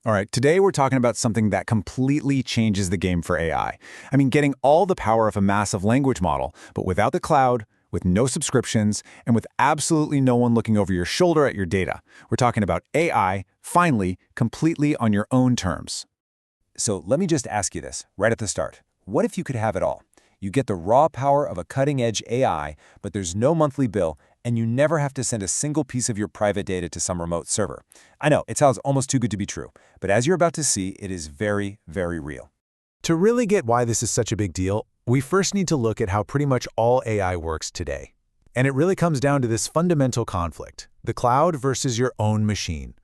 All right, today we're talking about something that completely changes the game for AI. I mean, getting all the power of a massive language model, but without the cloud, with no subscriptions, and with absolutely no one looking over your shoulder at your data. We're talking about AI, finally, completely on your own terms. So let me just ask you this, right at the start. What if you could have it all? You get the raw power of a cutting-edge AI, but there's no monthly bill, and you never have to send a single piece of your private data to some remote server. I know, it sounds almost too good to be true, but as you're about to see, it is very, very real. To really get why this is such a big deal, we first need to look at how pretty much all AI works today. And it really comes down to this fundamental conflict, the cloud versus your own machine.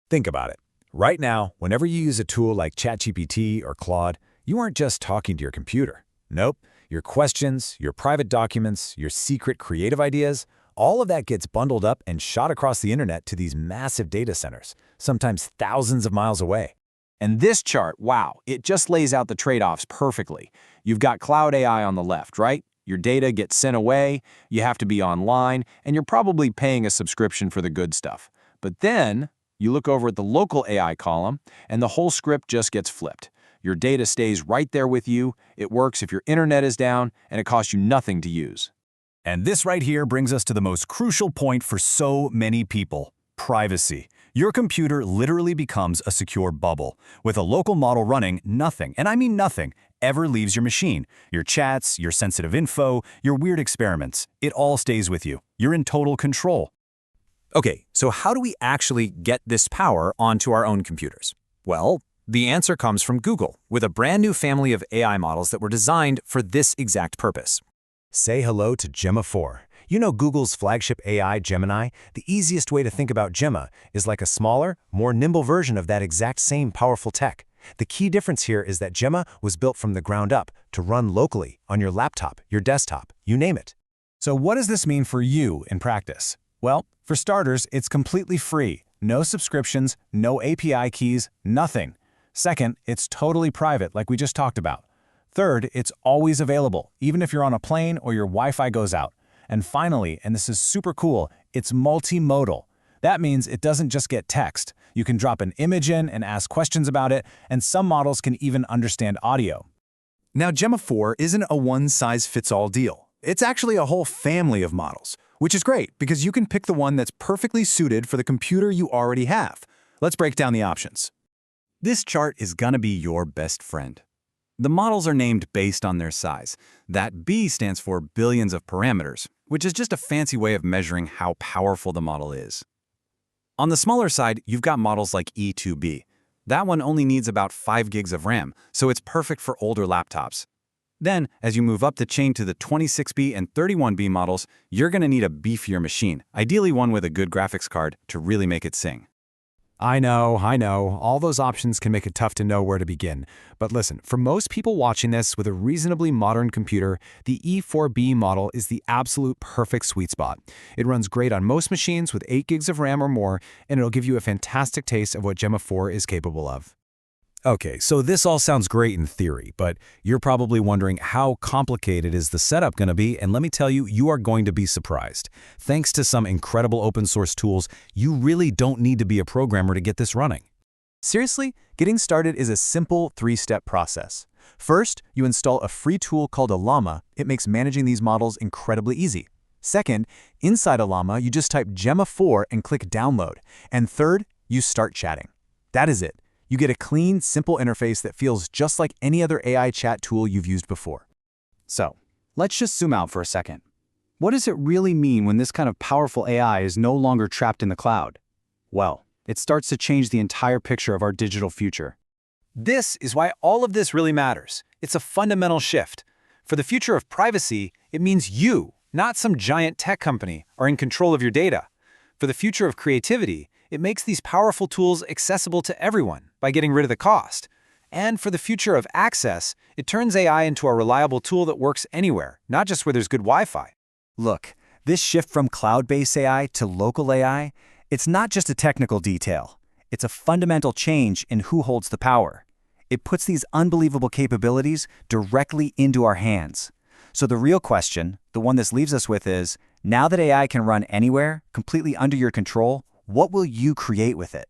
Think about it. Right now, whenever you use a tool like ChatGPT or Claude, you aren't just talking to your computer. Nope. Your questions, your private documents, your secret creative ideas, all of that gets bundled up and shot across the internet to these massive data centers, sometimes thousands of miles away. And this chart, wow, it just lays out the trade-offs perfectly. You've got cloud AI on the left, right? Your data gets sent away, you have to be online, and you're probably paying a subscription for the good stuff. But then, you look over at the local AI column, and the whole script just gets flipped. Your data stays right there with you, it works if your internet is down, and it costs you nothing to use. And this right here brings us to the most crucial point for so many people: privacy. Your computer literally becomes a secure bubble. With a local model running, nothing, and I mean nothing, ever leaves your machine. Your chats, your sensitive info, your weird experiments, it all stays with you. You're in total control. Okay, so how do we actually get this power onto our own computers? Well, the answer comes from Google, with a brand new family of AI models that were designed for this exact purpose. Say hello to Gemma 4. You know Google's flagship AI, Gemini? The easiest way to think about Gemma is like a smaller, more nimble version of that exact same powerful tech. The key difference here is that Gemma was built from the ground up to run locally on your laptop, your desktop, you name it. So what does this mean for you in practice? Well, for starters, it's completely free. No subscriptions, no API keys, nothing. Second, it's totally private, like we just talked about. Third, it's always available, even if you're on a plane or your Wi-Fi goes out. And finally, and this is super cool, it's multimodal. That means it doesn't just get text. You can drop an image in and ask questions about it, and some models can even understand audio. Now, Gemma 4 isn't a one-size-fits-all deal. It's actually a whole family of models, which is great because you can pick the one that's perfectly suited for the computer you already have. Let's break down the options. This chart is gonna be your best friend. The models are named based on their size. That B stands for billions of parameters, which is just a fancy way of measuring how powerful the model is. On the smaller side, you've got models like E2B. That one only needs about 5 gigs of RAM, so it's perfect for older laptops. Then, as you move up the chain to the 26B and 31B models, you're gonna need a beefier machine, ideally one with a good graphics card to really make it sing. I know, all those options can make it tough to know where to begin. But listen, for most people watching this with a reasonably modern computer, the E4B model is the absolute perfect sweet spot. It runs great on most machines with 8 gigs of RAM or more, and it'll give you a fantastic taste of what Gemma 4 is capable of. Okay, so this all sounds great in theory, but you're probably wondering how complicated is the setup going to be, and let me tell you, you are going to be surprised. Thanks to some incredible open source tools, you really don't need to be a programmer to get this running. Seriously, getting started is a simple 3-step process. First, you install a free tool called Llama. It makes managing these models incredibly easy. Second, inside Llama, you just type Gemma 4 and click download. And third, you start chatting. That is it. You get a clean, simple interface that feels just like any other AI chat tool you've used before. So, let's just zoom out for a second. What does it really mean when this kind of powerful AI is no longer trapped in the cloud? Well, it starts to change the entire picture of our digital future. This is why all of this really matters. It's a fundamental shift. For the future of privacy, it means you, not some giant tech company, are in control of your data. For the future of creativity, it makes these powerful tools accessible to everyone by getting rid of the cost. And for the future of access, it turns AI into a reliable tool that works anywhere, not just where there's good Wi-Fi. Look, this shift from cloud-based AI to local AI, it's not just a technical detail. It's a fundamental change in who holds the power. It puts these unbelievable capabilities directly into our hands. So the real question, the one this leaves us with is, now that AI can run anywhere, completely under your control, what will you create with it?